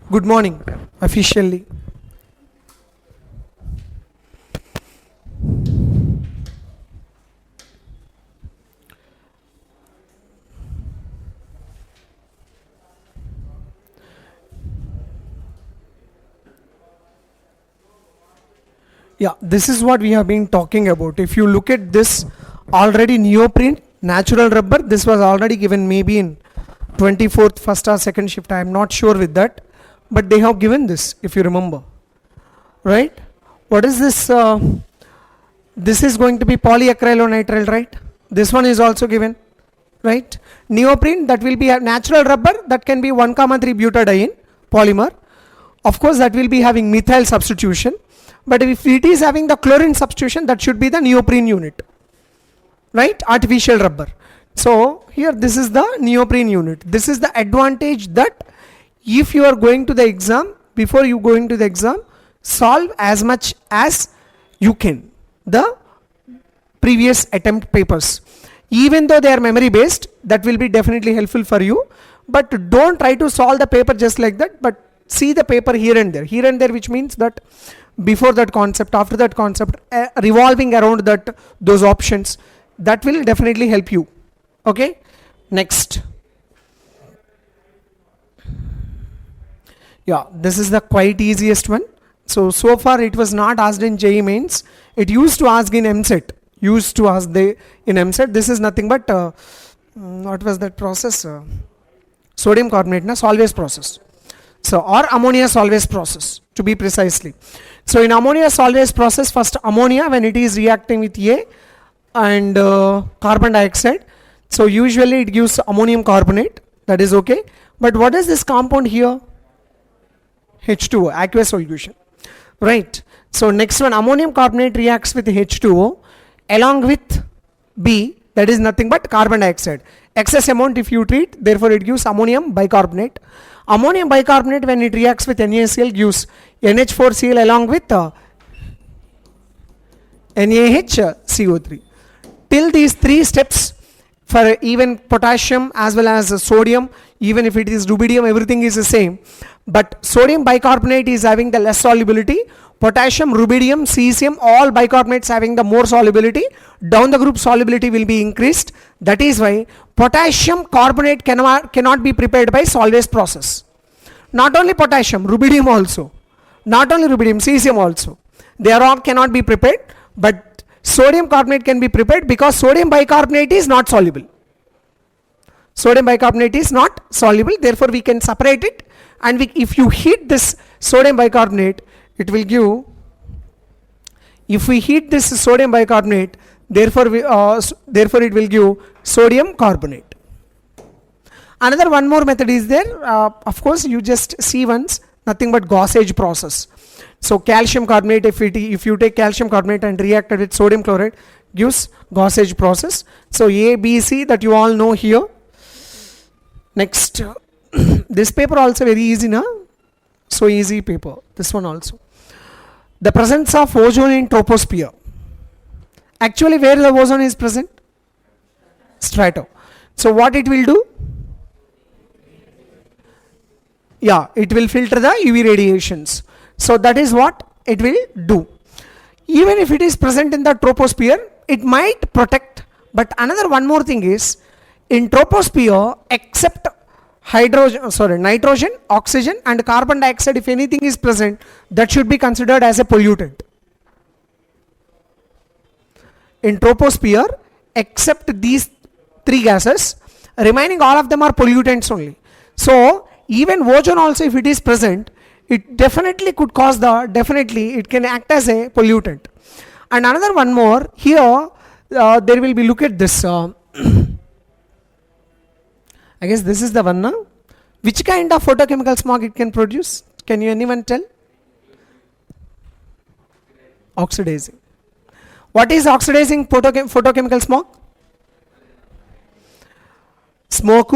Good morning, officially. Yeah, this is what we have been talking about. If you look at this already neoprene, natural rubber, this was already given maybe in 24th, first or second shift. I am not sure with that, but they have given this, if you remember. Right? What is this? This is going to be polyacrylonitrile, right? This one is also given, right? Neoprene, that will be a natural rubber, that can be 1,3 butadiene polymer. Of course, that will be having methyl substitution. But if it is having the chlorine substitution, that should be the neoprene unit, right? Artificial rubber. So here this is the neoprene unit. This is the advantage, that if you are going to the exam, before you going to the exam, solve as much as you can the previous attempt papers. Even though they are memory based, that will be definitely helpful for you. But don't try to solve the paper just like that, but see the paper here and there, which means that before that concept, after that concept, revolving around that, those options, that will definitely help you. Okay, next. Yeah, this is the quite easiest one. So far it was not asked in JEE mains. It used to ask in MSET. In MSET. This is nothing but what was that process? Sodium carbonate, solvase process. So, or ammonia solvase process, to be precisely. So in ammonia solvase process, first ammonia, when it is reacting with A and carbon dioxide, so usually it gives ammonium carbonate, that is okay. But what is this compound here? H2O, aqueous solution, right? So next one, ammonium carbonate reacts with H2O along with B, that is nothing but carbon dioxide. Excess amount if you treat, therefore it gives ammonium bicarbonate. Ammonium bicarbonate, when it reacts with NaCl, gives NH4Cl along with NaHCO3. Till these three steps, for even potassium as well as sodium, even if it is rubidium, everything is the same. But sodium bicarbonate is having the less solubility. Potassium, rubidium, cesium, all bicarbonates having the more solubility. Down the group solubility will be increased. That is why potassium carbonate cannot be prepared by solvase process. Not only potassium, rubidium also. Not only rubidium, cesium also. They are all cannot be prepared, but sodium carbonate can be prepared because sodium bicarbonate is not soluble. Sodium bicarbonate is not soluble, therefore we can separate it, and if you heat this sodium bicarbonate, it will give, if we heat this sodium bicarbonate, therefore it will give sodium carbonate. Another one more method is there, of course you just see once, nothing but Gaussage process. So calcium carbonate, if you take calcium carbonate and react it with sodium chloride, gives Gaussage process. So A, B, C, that you all know here. Next, this paper also very easy, na? So easy paper, this one also. The presence of ozone in troposphere. Actually, where the ozone is present? Strato. So what it will do? Yeah, it will filter the UV radiations. So that is what it will do. Even if it is present in the troposphere, it might protect. But another one more thing is, in troposphere, except nitrogen, oxygen and carbon dioxide, if anything is present, that should be considered as a pollutant. In troposphere, except these three gases, remaining all of them are pollutants only. So even ozone also, if it is present, it definitely could cause it can act as a pollutant. And another one more, here there will be, look at this, I guess this is the one now. Which kind of photochemical smog it can produce? Can you anyone tell? Oxidizing. What is oxidizing photochemical smog? Smoke,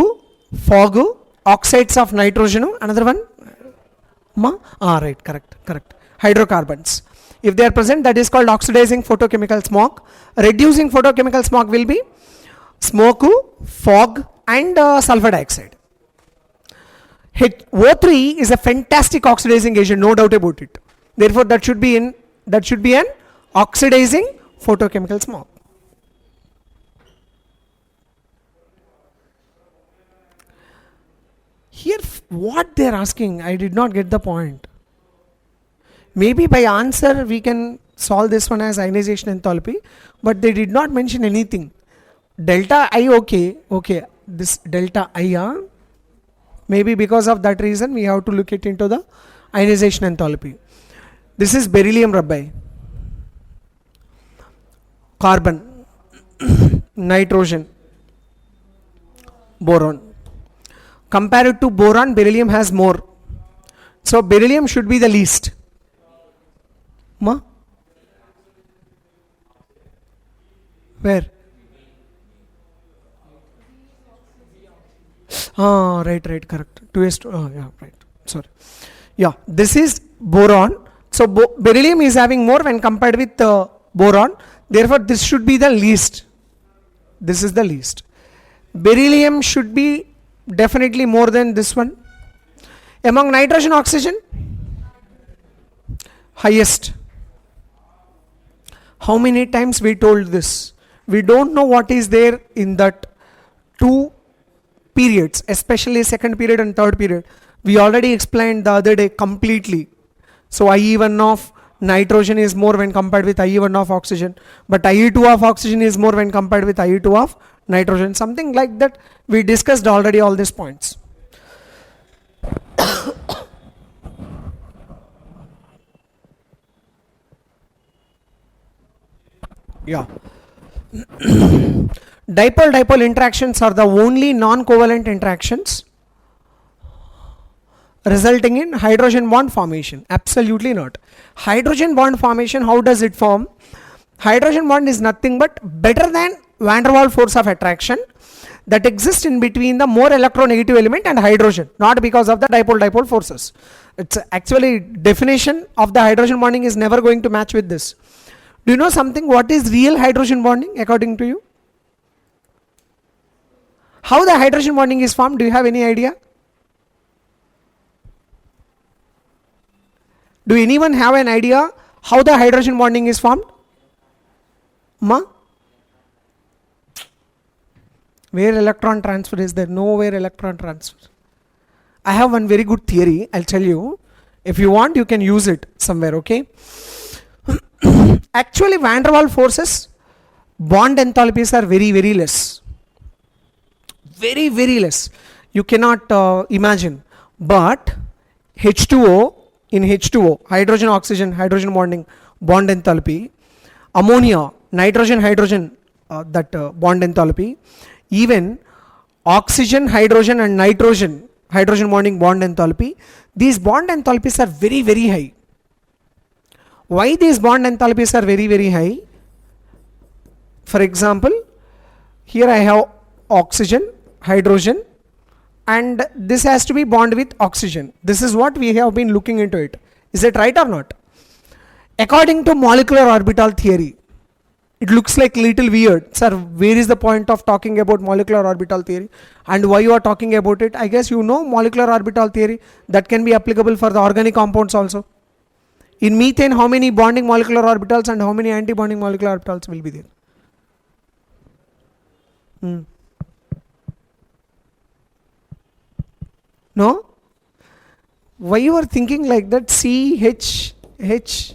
fog, oxides of nitrogen, another one? Right, correct. Hydrocarbons. If they are present, that is called oxidizing photochemical smog. Reducing photochemical smog will be smoke, fog and sulfur dioxide. O3 is a fantastic oxidizing agent, no doubt about it. Therefore, that should be an oxidizing photochemical smog. Here, what they are asking, I did not get the point. Maybe by answer we can solve this one as ionization enthalpy, but they did not mention anything. Delta I, okay, this delta I, maybe because of that reason we have to look it into the ionization enthalpy. This is beryllium Rabbi, carbon, nitrogen, boron. Compared to boron, beryllium has more. So beryllium should be the least. Ma? Where? Ah, right, correct. 2s, yeah, right. Sorry. Yeah, this is boron. So beryllium is having more when compared with boron. Therefore, this should be the least. This is the least. Beryllium should be definitely more than this one. Among nitrogen, oxygen, highest. How many times we told this? We don't know what is there in that two periods, especially second period and third period. We already explained the other day completely. So IE1 of nitrogen is more when compared with IE1 of oxygen, but IE2 of oxygen is more when compared with IE2 of nitrogen. Something like that. We discussed already all these points. Yeah. Dipole-dipole interactions are the only non-covalent interactions resulting in hydrogen bond formation. Absolutely not. Hydrogen bond formation, how does it form? Hydrogen bond is nothing but better than van der Waals force of attraction that exists in between the more electronegative element and hydrogen, not because of the dipole-dipole forces. It's actually definition of the hydrogen bonding is never going to match with this. Do you know something? What is real hydrogen bonding according to you? How the hydrogen bonding is formed? Do you have any idea? Do anyone have an idea how the hydrogen bonding is formed? Ma? Where electron transfer is there? Nowhere electron transfer. I have one very good theory. I'll tell you. If you want, you can use it somewhere, okay? Actually, van der Waals forces, bond enthalpies are very, very less. Very, very less. You cannot imagine. But H2O, in H2O, hydrogen oxygen, hydrogen bonding, bond enthalpy, ammonia, nitrogen hydrogen, bond enthalpy, even oxygen, hydrogen and nitrogen, hydrogen bonding, bond enthalpy, these bond enthalpies are very, very high. Why these bond enthalpies are very, very high? For example, here I have oxygen, hydrogen, and this has to be bond with oxygen. This is what we have been looking into it. Is it right or not? According to molecular orbital theory, it looks like little weird. Sir, where is the point of talking about molecular orbital theory and why you are talking about it? I guess you know molecular orbital theory that can be applicable for the organic compounds also. In methane, how many bonding molecular orbitals and how many anti-bonding molecular orbitals will be there? No? Why you are thinking like that? C, H, H,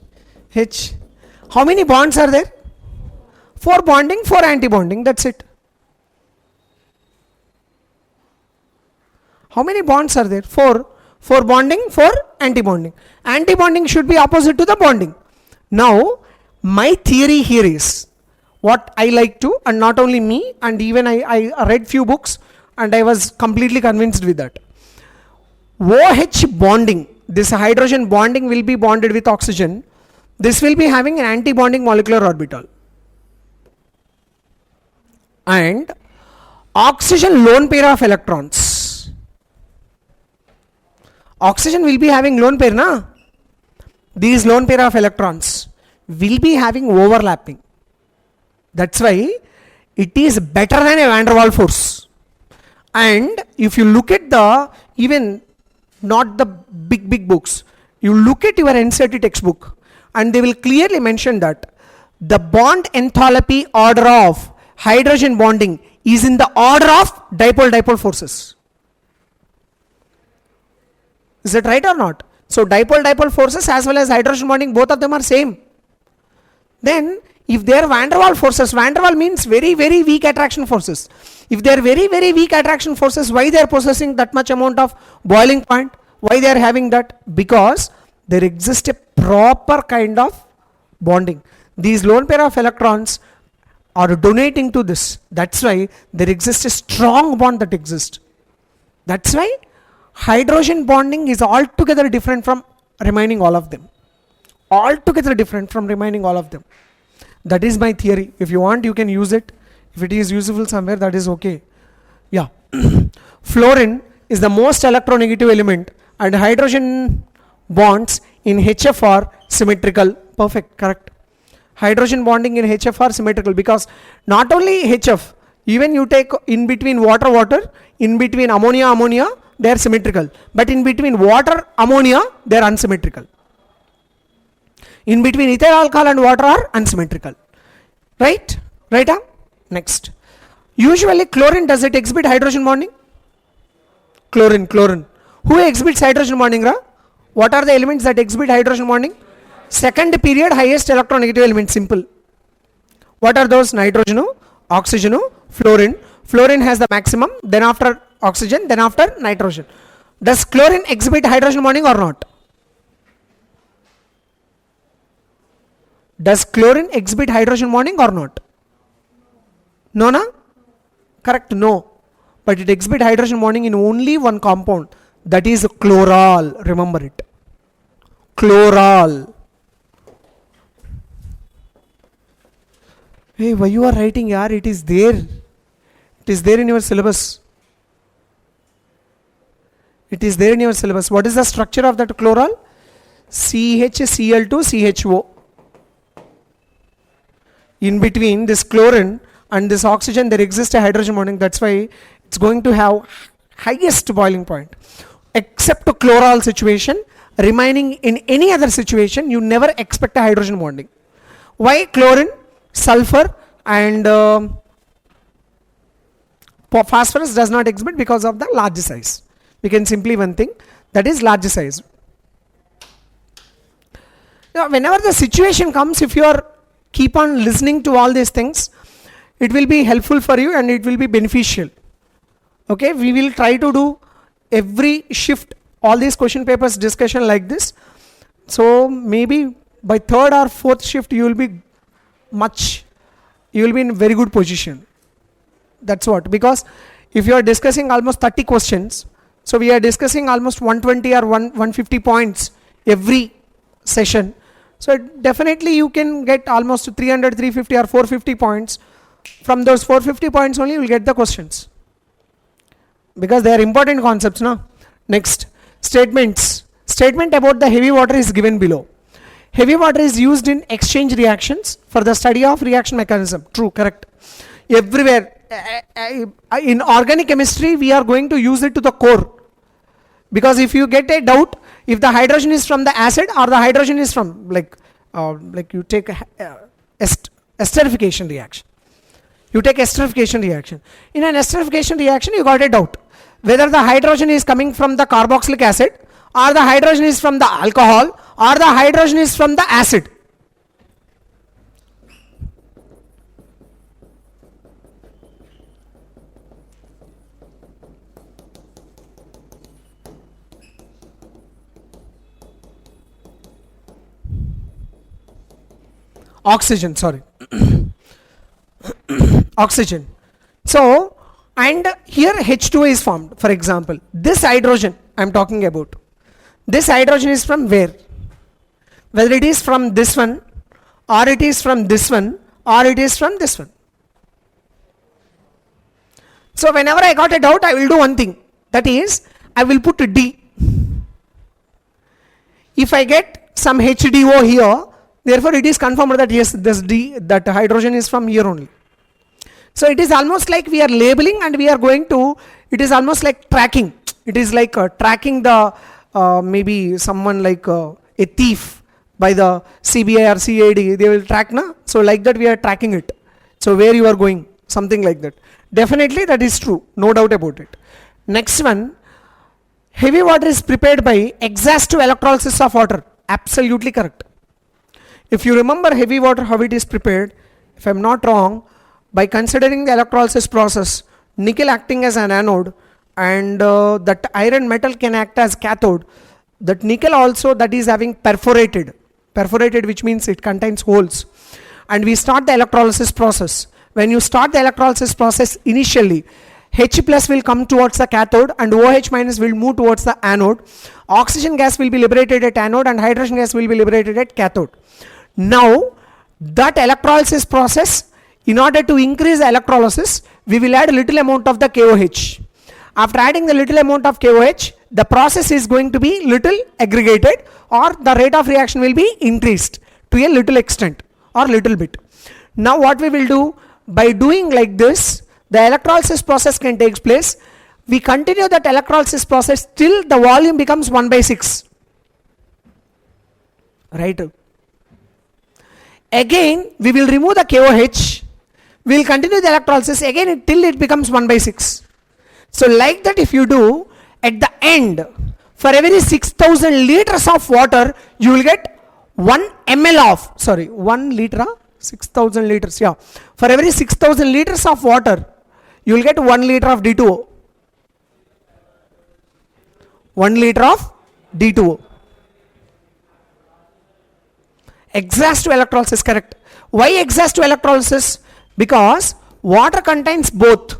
H. How many bonds are there? 4 bonding, 4 anti-bonding. That's it. How many bonds are there? 4. 4 bonding, 4 anti-bonding. Anti-bonding should be opposite to the bonding. Now, my theory here is what I like to, and not only me, and even I read few books and I was completely convinced with that. OH bonding, this hydrogen bonding will be bonded with oxygen. This will be having an anti-bonding molecular orbital. And oxygen lone pair of electrons. Oxygen will be having lone pair, na? These lone pair of electrons will be having overlapping. That's why it is better than a van der Waals force. And if you look at the even not the big books. You look at your NCERT textbook and they will clearly mention that the bond enthalpy order of hydrogen bonding is in the order of dipole-dipole forces. Is it right or not? So dipole-dipole forces as well as hydrogen bonding, both of them are same. Then if they are van der Waals forces, van der Waals means very weak attraction forces. If they are very weak attraction forces, why they are possessing that much amount of boiling point? Why they are having that? Because there exists a proper kind of bonding. These lone pair of electrons are donating to this. That's why there exists a strong bond that exists. That's why hydrogen bonding is altogether different from remaining all of them. Altogether different from remaining all of them. That is my theory. If you want, you can use it. If it is useful somewhere, that is okay. Yeah. Fluorine is the most electronegative element and hydrogen bonds in HF are symmetrical. Perfect, correct. Hydrogen bonding in HF are symmetrical because not only HF, even you take in between water, in between ammonia, they are symmetrical. But in between water, ammonia, they are unsymmetrical. In between ethyl alcohol and water are unsymmetrical. Right? Right? Next. Usually chlorine, does it exhibit hydrogen bonding? Chlorine. Who exhibits hydrogen bonding, Ra? What are the elements that exhibit hydrogen bonding? Second period highest electronegative element, simple. What are those? Nitrogen, oxygen, fluorine. Fluorine has the maximum, then after oxygen, then after nitrogen. Does chlorine exhibit hydrogen bonding or not? Does chlorine exhibit hydrogen bonding or not? No, na? Correct, no. But it exhibits hydrogen bonding in only one compound, that is chloral. Remember it. Chloral. Hey, why you are writing, yaar? It is there. It is there in your syllabus. It is there in your syllabus. What is the structure of that chloral? CHCl2 CHO. In between this chlorine and this oxygen, there exists a hydrogen bonding. That's why it's going to have highest boiling point. Except a chloral situation, remaining in any other situation, you never expect a hydrogen bonding. Why chlorine, sulfur and phosphorus does not exhibit? Because of the large size. We can simply one thing, that is large size. Now, whenever the situation comes, if you are keep on listening to all these things, it will be helpful for you and it will be beneficial. Okay, we will try to do every shift all these question papers discussion like this. So maybe by third or fourth shift you will be in very good position. That's what, because if you are discussing almost 30 questions, so we are discussing almost 120 or 150 points every session. So definitely you can get almost 300, 350 or 450 points. From those 450 points only you will get the questions. Because they are important concepts, no? Next, statements. Statement about the heavy water is given below. Heavy water is used in exchange reactions for the study of reaction mechanism. True, correct. Everywhere. In organic chemistry, we are going to use it to the core. Because if you get a doubt, if the hydrogen is from the acid or the hydrogen is from like you take esterification reaction. You take esterification reaction. In an esterification reaction, you got a doubt whether the hydrogen is coming from the carboxylic acid or the hydrogen is from the alcohol or the hydrogen is from the acid. Oxygen, sorry. Oxygen. So, and here H2O is formed. For example, this hydrogen I am talking about. This hydrogen is from where? Whether it is from this one, or it is from this one, or it is from this one. So, whenever I got a doubt, I will do one thing. That is, I will put D. If I get some HDO here, therefore it is confirmed that yes, this D, that hydrogen is from here only. So it is almost like we are labeling and we are going to, it is almost like tracking. It is like tracking the maybe someone like a thief by the CBI or CID. They will track, na? So like that we are tracking it. So where you are going, something like that. Definitely that is true, no doubt about it. Next one, heavy water is prepared by exhaustive electrolysis of water. Absolutely correct. If you remember heavy water, how it is prepared, if I am not wrong, by considering the electrolysis process, nickel acting as an anode and that iron metal can act as cathode. That nickel also, that is having perforated, which means it contains holes, and we start the electrolysis process. When you start the electrolysis process initially, H plus will come towards the cathode and OH minus will move towards the anode. Oxygen gas will be liberated at anode and hydrogen gas will be liberated at cathode. Now that electrolysis process, in order to increase the electrolysis, we will add a little amount of the KOH. After adding the little amount of KOH, the process is going to be little aggregated, or the rate of reaction will be increased to a little extent or little bit. Now what we will do, by doing like this, the electrolysis process can take place. We continue that electrolysis process till the volume becomes 1/6. Right? Again we will remove the KOH. We will continue the electrolysis again till it becomes 1/6. So like that, if you do, at the end, for every 6,000 liters of water, you will get 1 ml of, 1 liter, 6,000 liters, yeah. For every 6,000 liters of water, you will get 1 liter of D2O. 1 liter of D2O. Exhaustive electrolysis, correct. Why exhaustive electrolysis? Because water contains both.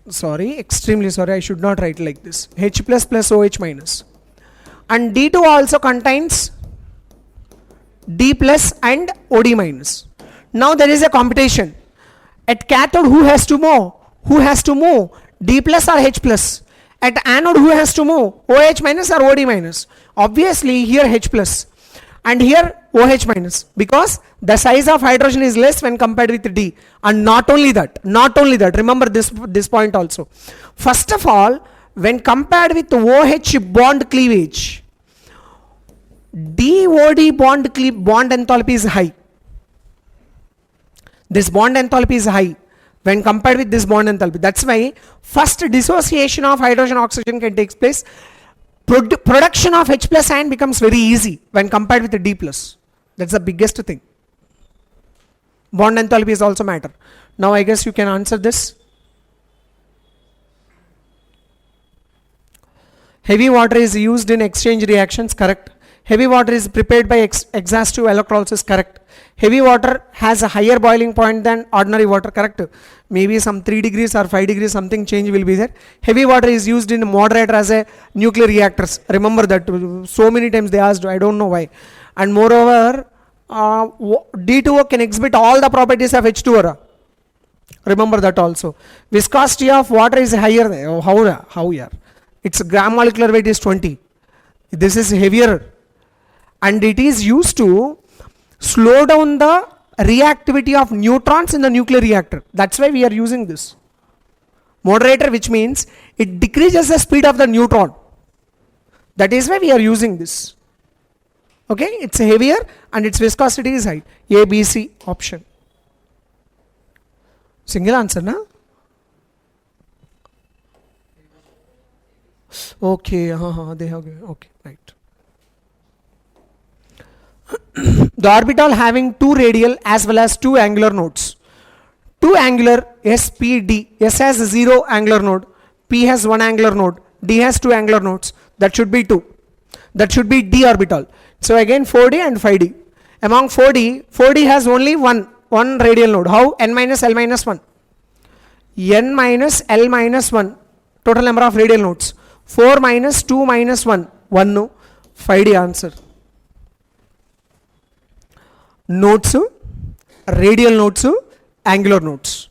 Extremely sorry, I should not write like this. H plus plus OH minus. And D2 also contains D plus and OD minus. Now there is a competition. At cathode, who has to move? Who has to move? D plus or H plus? At anode, who has to move? OH minus or OD minus? Obviously here H plus. And here OH minus, because the size of hydrogen is less when compared with D. And not only that, remember this point also. First of all, when compared with OH bond cleavage, DOD bond enthalpy is high. This bond enthalpy is high when compared with this bond enthalpy. That's why first dissociation of hydrogen oxygen can take place. Production of H plus ion becomes very easy when compared with the D plus. That's the biggest thing. Bond enthalpy is also matter. Now I guess you can answer this. Heavy water is used in exchange reactions, correct. Heavy water is prepared by exhaustive electrolysis, correct. Heavy water has a higher boiling point than ordinary water, correct. Maybe some 3 degrees or 5 degrees something change will be there. Heavy water is used in moderator as a nuclear reactors. Remember that so many times they asked, I don't know why. And moreover, D2O can exhibit all the properties of H2O. Remember that also. Viscosity of water is higher. How here? Its gram molecular weight is 20. This is heavier. And it is used to slow down the reactivity of neutrons in the nuclear reactor. That's why we are using this. Moderator, which means it decreases the speed of the neutron. That is why we are using this. Okay, it's heavier and its viscosity is high. A, B, C option. Single answer, na? Okay, they have, okay, right. The orbital having 2 radial as well as 2 angular nodes. 2 angular, S, P, D. S has 0 angular node, P has 1 angular node, D has 2 angular nodes. That should be 2. That should be D orbital. So again 4D and 5D. Among 4D has only one radial node. How? N minus L minus 1. N minus L minus 1. Total number of radial nodes. 4 minus 2 minus 1. 1 no. 5D answer. Nodes, radial nodes, angular nodes.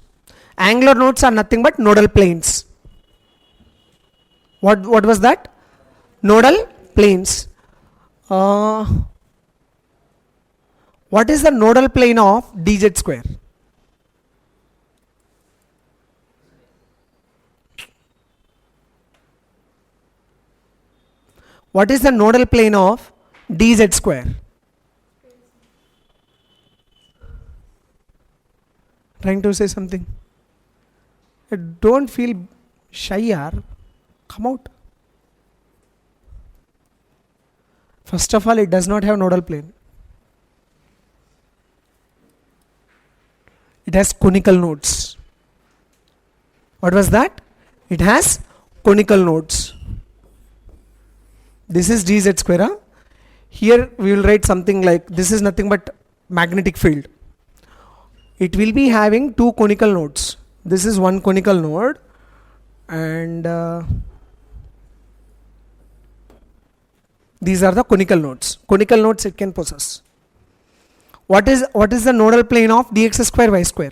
Angular nodes are nothing but nodal planes. What was that? Nodal planes. What is the nodal plane of dz square? What is the nodal plane of dz square? Trying to say something. Don't feel shy, yaar. Come out. First of all, it does not have nodal plane. It has conical nodes. What was that? It has conical nodes. This is dz square. Huh? Here we will write something like, this is nothing but magnetic field. It will be having two conical nodes. This is one conical node, and these are the conical nodes. Conical nodes it can possess. What is the nodal plane of dx square y square?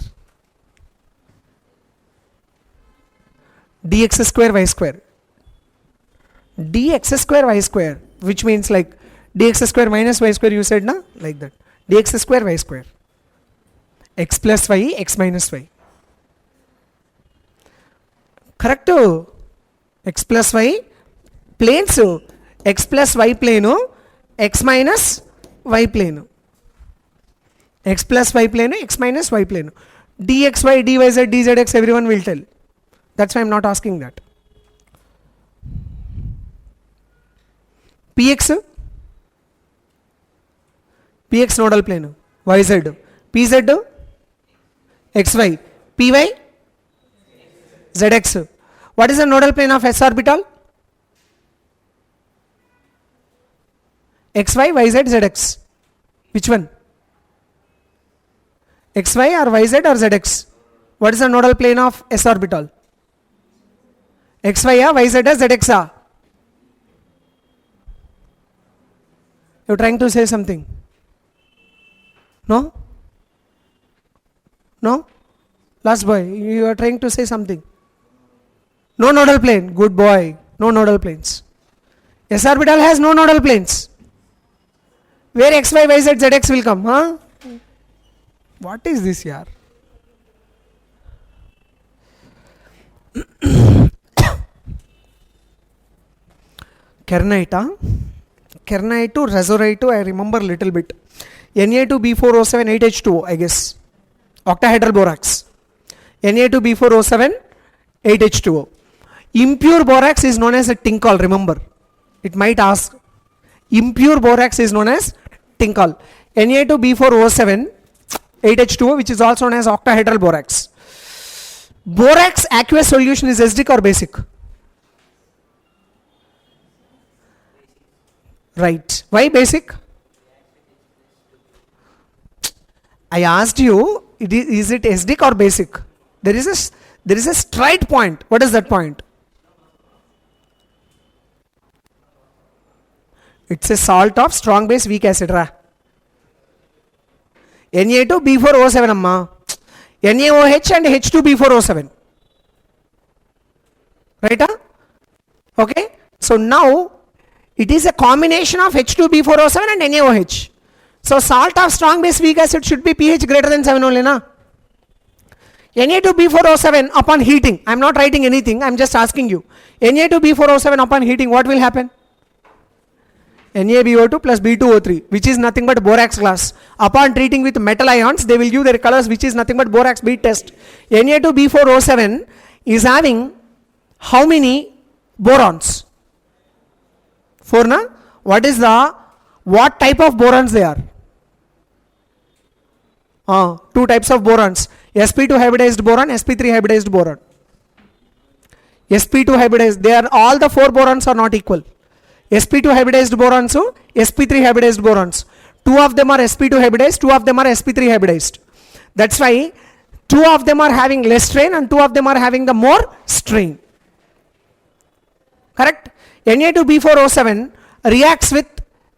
Dx square y square. Dx square y square, which means like dx square minus y square, you said, na? Like that. Dx square y square. X plus y, x minus y. Correct? X plus y planes. X plus y plane, x minus y plane. X plus y plane, x minus y plane. dxy, dyz, dzx, everyone will tell. That's why I'm not asking that. Px nodal plane, yz, pz, xy, py, zx. What is the nodal plane of s orbital? xy, yz, zx. Which one? xy or yz or zx? What is the nodal plane of s orbital? xy, yz, zx. You're trying to say something? No? No? Last boy, you are trying to say something. No nodal plane. Good boy. No nodal planes. S orbital has no nodal planes. Where xy, yz, zx will come? Huh? What is this, yaar? Kernite, huh? Kernite to razorite to I remember little bit. Na2B4O7 8H2O, I guess. Octahedral borax. Na2B4O7 8H2O. Impure borax is known as a tinkol, remember. It might ask. Impure borax is known as tinkol. Na2B4O7 8H2O, which is also known as octahedral borax. Borax aqueous solution is acidic or basic? Right. Why basic? I asked you, is it acidic or basic? There is a straight point. What is that point? It's a salt of strong base weak acid. Na2B4O7 amma. NaOH and H2B4O7. Right? Okay. So now it is a combination of H2B4O7 and NaOH. So salt of strong base weak acid should be pH greater than 7 only, na? Na2B4O7 upon heating, I am not writing anything, I am just asking you. Na2B4O7 upon heating, what will happen? NaBO2 plus B2O3, which is nothing but borax glass. Upon treating with metal ions, they will give their colors, which is nothing but borax bead test. Na2B4O7 is having how many borons? 4, na? What type of borons they are? 2 types of borons. sp2 hybridized boron, sp3 hybridized boron. sp2 hybridized, they are all the 4 borons are not equal. sp2 hybridized borons, sp3 hybridized borons. 2 of them are sp2 hybridized, 2 of them are sp3 hybridized. That's why 2 of them are having less strain and 2 of them are having the more strain. Correct? Na2B4O7 reacts with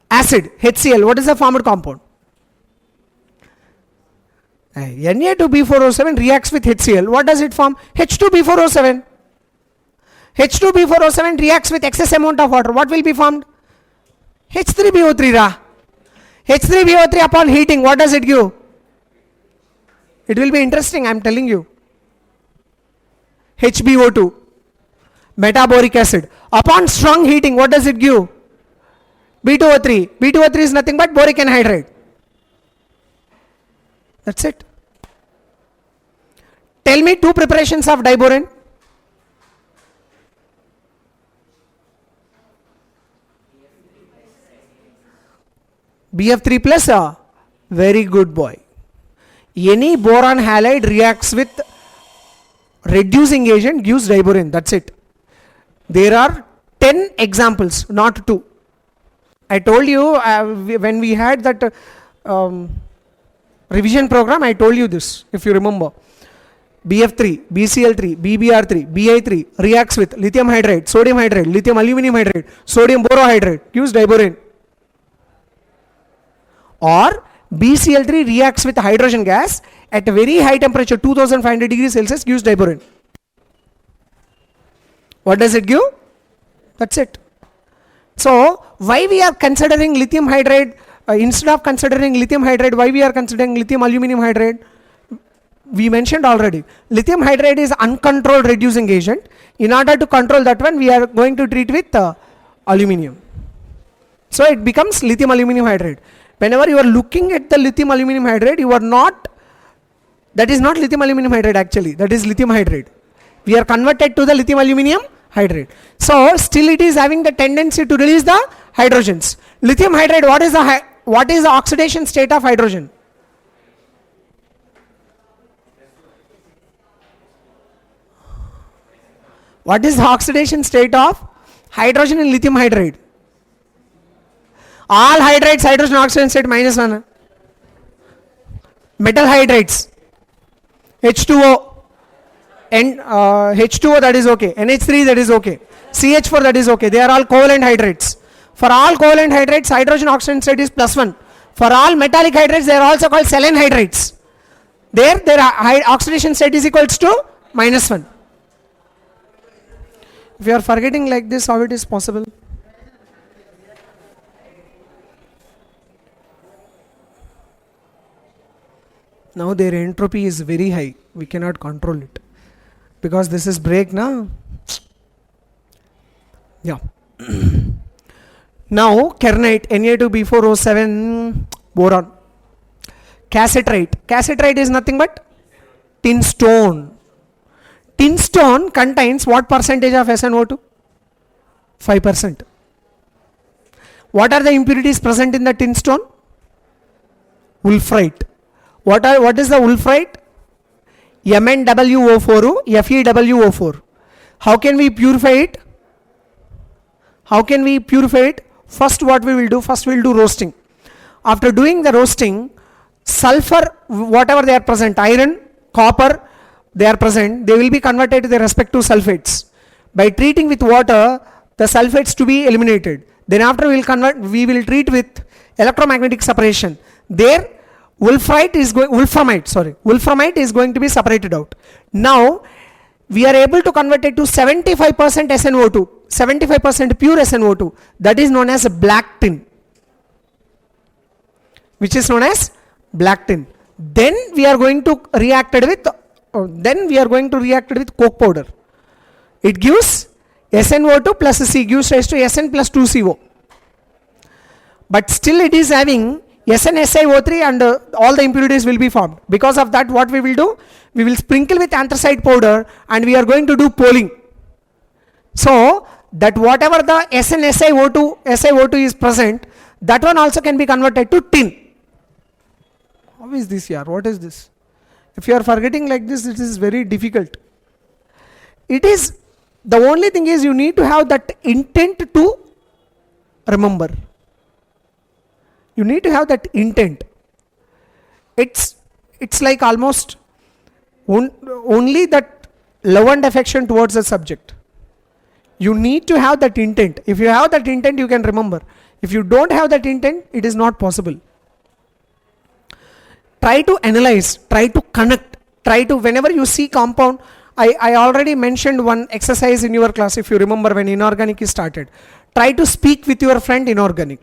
acid, HCl. What is the formed compound? Na2B4O7 reacts with HCl. What does it form? H2B4O7. H2B4O7 reacts with excess amount of water. What will be formed? H3BO3 ra. H3BO3 upon heating, what does it give? It will be interesting, I am telling you. HBO2, metaboric acid. Upon strong heating, what does it give? B2O3. B2O3 is nothing but boric anhydride. That's it. Tell me two preparations of diboron. BF3 plus a very good boy. Any boron halide reacts with reducing agent, gives diboron. That's it. There are 10 examples, not 2. I told you when we had that revision program, I told you this, if you remember. BF3, BCl3, BBr3, Bi3 reacts with lithium hydride, sodium hydride, lithium aluminum hydride, sodium borohydride, gives diboron. Or BCl3 reacts with hydrogen gas at a very high temperature, 2500 degrees Celsius, gives diboron. What does it give? That's it. So why we are considering lithium hydride instead of considering lithium hydride? Why we are considering lithium aluminum hydride? We mentioned already. Lithium hydride is uncontrolled reducing agent. In order to control that one, we are going to treat with aluminum. So it becomes lithium aluminum hydride. Whenever you are looking at the lithium aluminum hydride, you are not. That is not lithium aluminum hydride actually. That is lithium hydride. We are converted to the lithium aluminum hydride. So still it is having the tendency to release the hydrogens. Lithium hydride, what is the oxidation state of hydrogen? What is the oxidation state of hydrogen in lithium hydride? All hydrides, hydrogen oxidation state -1. Metal hydrides, H2O. H2O, that is okay. NH3, that is okay. CH4, that is okay. They are all covalent hydrides. For all covalent hydrides, hydrogen oxidation state is +1. For all metallic hydrides, they are also called Selen hydrides. Their oxidation state is equals to -1. If you are forgetting like this, how it is possible? Now their entropy is very high. We cannot control it. Because this is break now. Yeah. Now kernite, Na2B4O7 boron. Cassiterite. Cassiterite is nothing but tin stone. Tin stone contains what percentage of SnO2? 5%. What are the impurities present in the tin stone? Wolfrite. What is the wolfrite? MnWO4, FeWO4. How can we purify it? How can we purify it? First what we will do? First we will do roasting. After doing the roasting, sulfur, whatever they are present, iron, copper, they are present, they will be converted to their respective sulfates. By treating with water, the sulfates to be eliminated. Then after we will treat with electromagnetic separation. There wolframite is going to be separated out. Now we are able to convert it to 75% SnO2, 75% pure SnO2. That is known as black tin. Which is known as black tin. Then we are going to react it with coke powder. It gives SnO2 plus C, gives rise to Sn plus 2CO. But still it is having SnSiO3 and all the impurities will be formed. Because of that, what we will do? We will sprinkle with anthracite powder and we are going to do poling. So that whatever the SnSiO2 is present, that one also can be converted to tin. How is this here? What is this? If you are forgetting like this, it is very difficult. It is, the only thing is you need to have that intent to remember. You need to have that intent. It's like almost only that love and affection towards the subject. You need to have that intent. If you have that intent, you can remember. If you don't have that intent, it is not possible. Try to analyze, try to connect, try to, whenever you see compound, I already mentioned one exercise in your class, if you remember, when inorganic is started. Try to speak with your friend inorganic.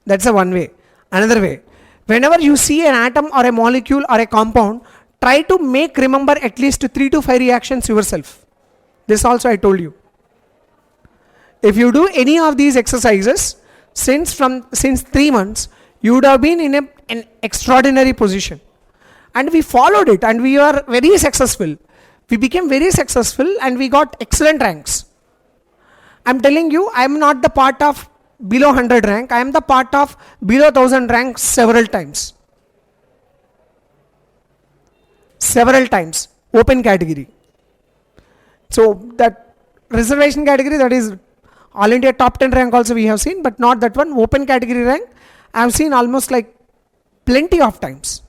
That's a one way. Another way, whenever you see an atom or a molecule or a compound, try to remember at least 3 to 5 reactions yourself. This also I told you. If you do any of these exercises, since 3 months, you would have been in an extraordinary position. And we followed it and we were very successful. We became very successful and we got excellent ranks. I'm telling you, I'm not the part of below 100 rank, I am the part of below 1000 rank several times. Several times, open category. So that reservation category, that is All India top 10 rank also we have seen, but not that one, open category rank, I have seen almost like plenty of times.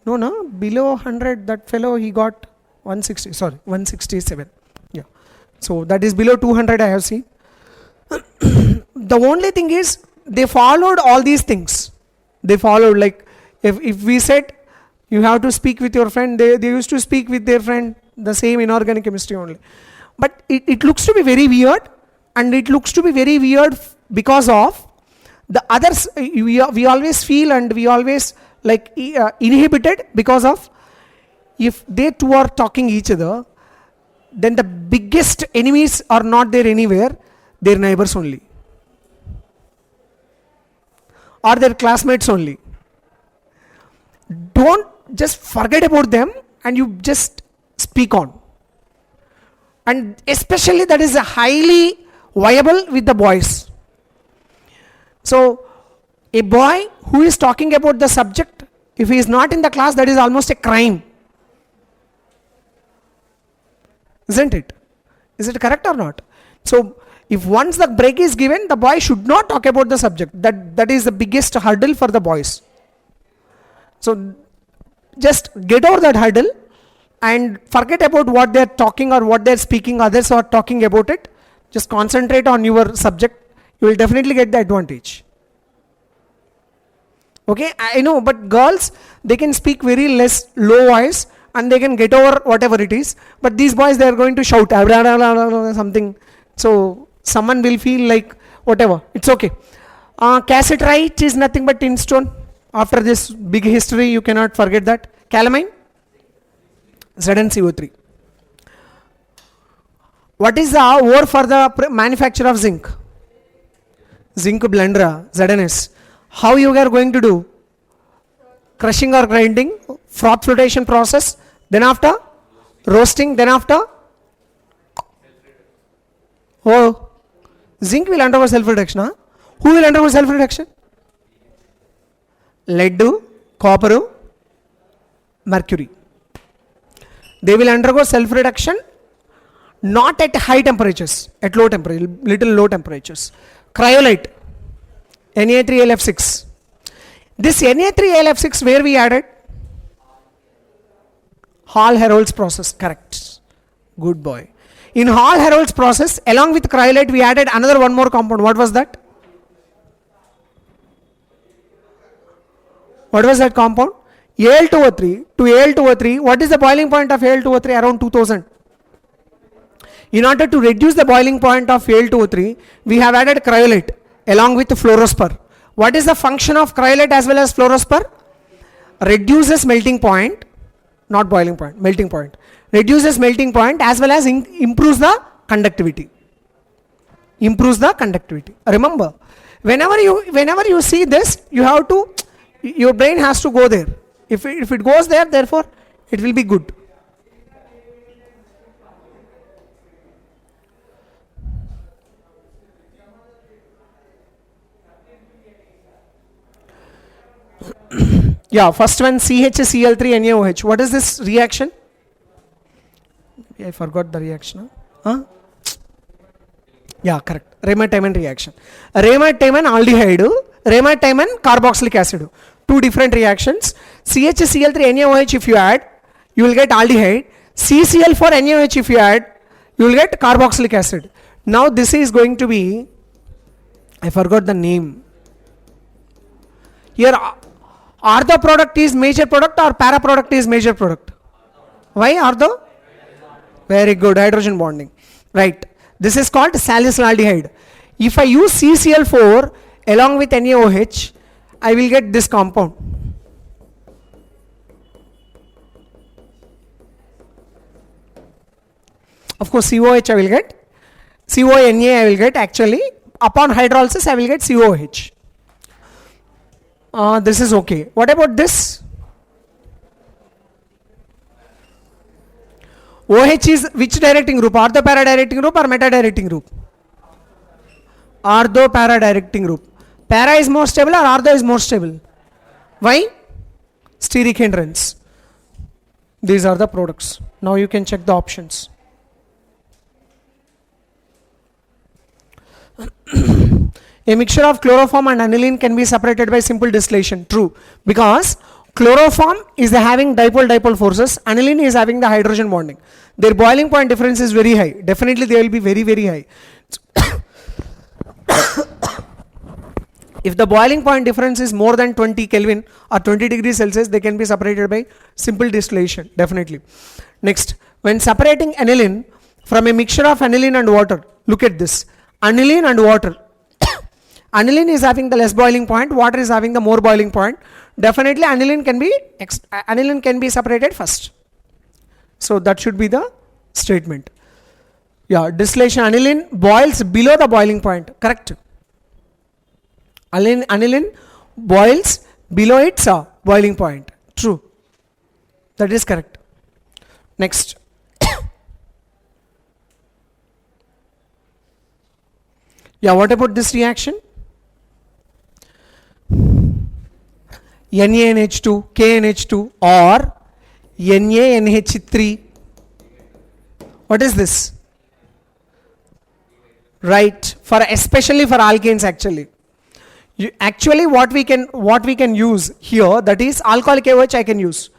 No, below 100, that fellow he got 167. Yeah. So that is below 200 I have seen. The only thing is, they followed all these things. They followed, like, if we said, you have to speak with your friend, they used to speak with their friend, the same inorganic chemistry only. But it looks to be very weird, and it looks to be very weird because of the others. We always feel and we always like inhibited because of, if they two are talking each other, then the biggest enemies are not there anywhere, their neighbors only, or their classmates only. Don't just forget about them and you just speak on. And especially that is a highly viable with the boys. So a boy who is talking about the subject, if he is not in the class, that is almost a crime. Isn't it? Is it correct or not? So if once the break is given, the boy should not talk about the subject. That is the biggest hurdle for the boys. So just get over that hurdle and forget about what they are talking or what they are speaking, others are talking about it. Just concentrate on your subject. You will definitely get the advantage. Okay, I know, but girls, they can speak very less low voice and they can get over whatever it is. But these boys, they are going to shout something. So someone will feel like whatever. It's okay. Cassiterite is nothing but tin stone. After this big history, you cannot forget that. Calamine, ZnCO3. What is the ore for the manufacture of zinc? Zinc blender, ZNS. How you are going to do? Crushing or grinding, froth flotation process, then after roasting, then after zinc will undergo self-reduction. Huh? Who will undergo self-reduction? Lead, copper, mercury. They will undergo self-reduction not at high temperatures, at low temperature, little low temperatures. Cryolite, Na3LF6. This Na3LF6 where we added? Hall-Herold's process, correct. Good boy. In Hall-Herold's process, along with cryolite, we added another one more compound. What was that? What was that compound? Al2O3. To Al2O3, what is the boiling point of Al2O3? Around 2000. In order to reduce the boiling point of Al2O3, we have added cryolite along with fluorospar. What is the function of cryolite as well as fluorospar? Reduces melting point, not boiling point, melting point. Reduces melting point as well as improves the conductivity. Improves the conductivity. Remember, whenever you see this, you have to, your brain has to go there. If it goes there, therefore, it will be good. Yeah, first one, CHCl3NaOH. What is this reaction? I forgot the reaction. Huh? Yeah, correct. Raymond-Tiemann reaction. Raymond-Tiemann aldehyde, Raymond-Tiemann carboxylic acid. Two different reactions. CHCl3NaOH if you add, you will get aldehyde. CCl4NaOH if you add, you will get carboxylic acid. Now this is going to be, I forgot the name. Here, ortho product is major product or para product is major product? Why ortho? Very good, hydrogen bonding. Right. This is called salicylaldehyde. If I use CCl4 along with NaOH, I will get this compound. Of course, COH I will get. CONA I will get actually. upon hydrolysis I will get COH. This is okay. What about this? OH is which directing group? Ortho-para-directing group or meta-directing group? Ortho-para-directing group. Para is more stable or ortho is more stable? Why? Steric hindrance. These are the products. Now you can check the options. A mixture of chloroform and aniline can be separated by simple distillation. True. Because chloroform is having dipole-dipole forces. Aniline is having the hydrogen bonding. Their boiling point difference is very high. Definitely they will be very, very high. If the boiling point difference is more than 20 Kelvin or 20 degrees Celsius, they can be separated by simple distillation. Definitely. Next, when separating aniline from a mixture of aniline and water, look at this. Aniline and water. Aniline is having the less boiling point, water is having the more boiling point. Definitely aniline can be separated first. So that should be the statement. Yeah, distillation, aniline boils below the boiling point. Correct. Aniline boils below its boiling point. True. That is correct. Next. Yeah, what about this reaction? NaNH2, KNH2 or NaNH3. What is this? Right, especially for alkanes actually. Actually what we can use here, that is alcoholic AOH I can use.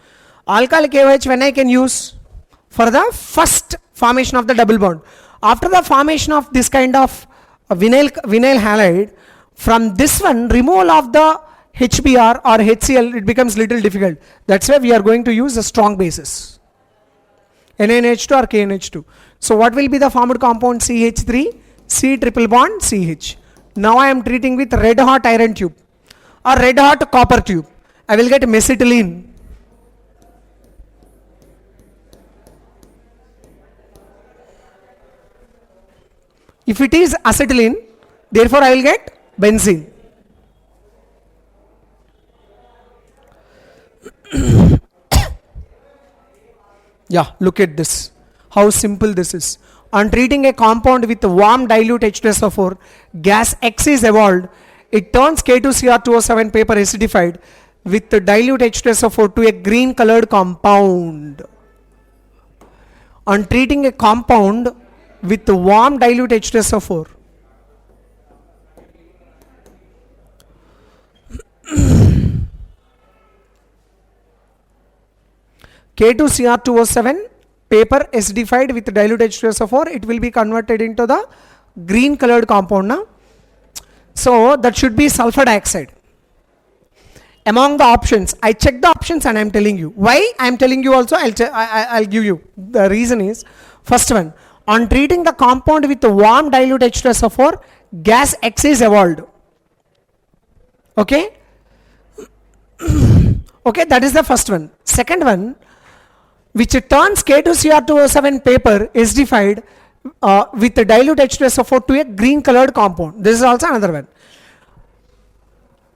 Alcoholic AOH when I can use? For the first formation of the double bond. After the formation of this kind of vinyl halide, from this one removal of the HBr or HCl, it becomes little difficult. That's why we are going to use a strong basis. NaNH2 or KNH2. So what will be the formed compound? CH3, C triple bond CH. Now I am treating with red hot iron tube or red hot copper tube. I will get mesitylene. If it is acetylene, therefore I will get benzene. Yeah, look at this. How simple this is. On treating a compound with warm dilute H2SO4, gas X is evolved. It turns K2Cr2O7 paper acidified with the dilute H2SO4 to a green colored compound. On treating a compound with warm dilute H2SO4, K2Cr2O7 paper acidified with dilute H2SO4, it will be converted into the green colored compound now. So that should be sulfur dioxide. Among the options, I check the options and I am telling you. Why I am telling you also, I'll give you. The reason is, first one, on treating the compound with warm dilute H2SO4, gas X is evolved. Okay? Okay, that is the first one. Second one, which turns K2Cr2O7 paper acidified with the dilute H2SO4 to a green colored compound. This is also another one.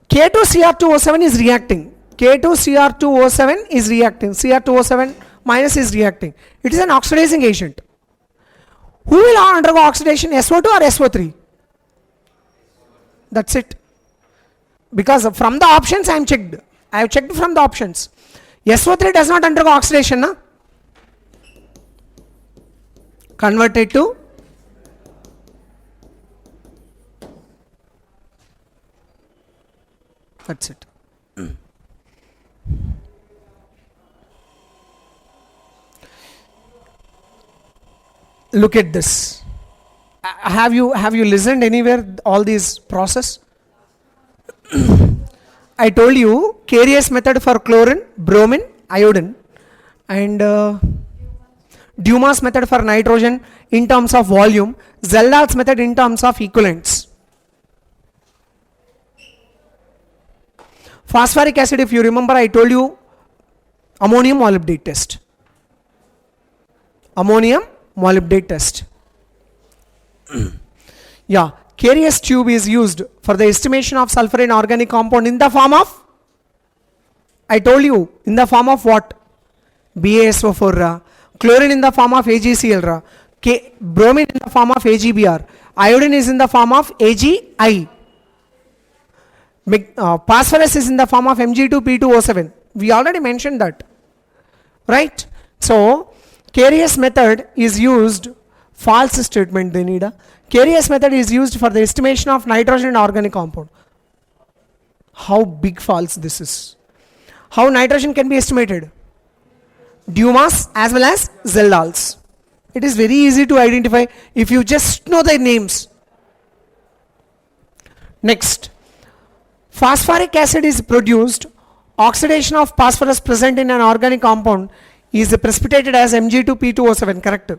K2Cr2O7 is reacting. K2Cr2O7 is reacting. Cr2O7 minus is reacting. It is an oxidizing agent. Who will undergo oxidation, SO2 or SO3? That's it. Because from the options I am checked. I have checked from the options. SO3 does not undergo oxidation, na? Converted to that's it. Look at this. Have you listened anywhere all these process? I told you Carius method for chlorine, bromine, iodine, and Dumas method for nitrogen in terms of volume, Zeldal's method in terms of equivalents. Phosphoric acid, if you remember, I told you ammonium molybdate test. Ammonium molybdate test. Yeah, Carious tube is used for the estimation of sulfur in organic compound in the form of, I told you, in the form of what? BaSO4 ra, chlorine in the form of AgCl ra, bromine in the form of AgBr, iodine is in the form of AgI, phosphorus is in the form of Mg2P2O7. We already mentioned that, right? So Carious method is used, false statement they need. Carious method is used for the estimation of nitrogen in organic compound. How big false this is? How nitrogen can be estimated? Dumas as well as Zelldals. It is very easy to identify if you just know their names. Next, phosphoric acid is produced. Oxidation of phosphorus present in an organic compound is precipitated as Mg2P2O7, correct?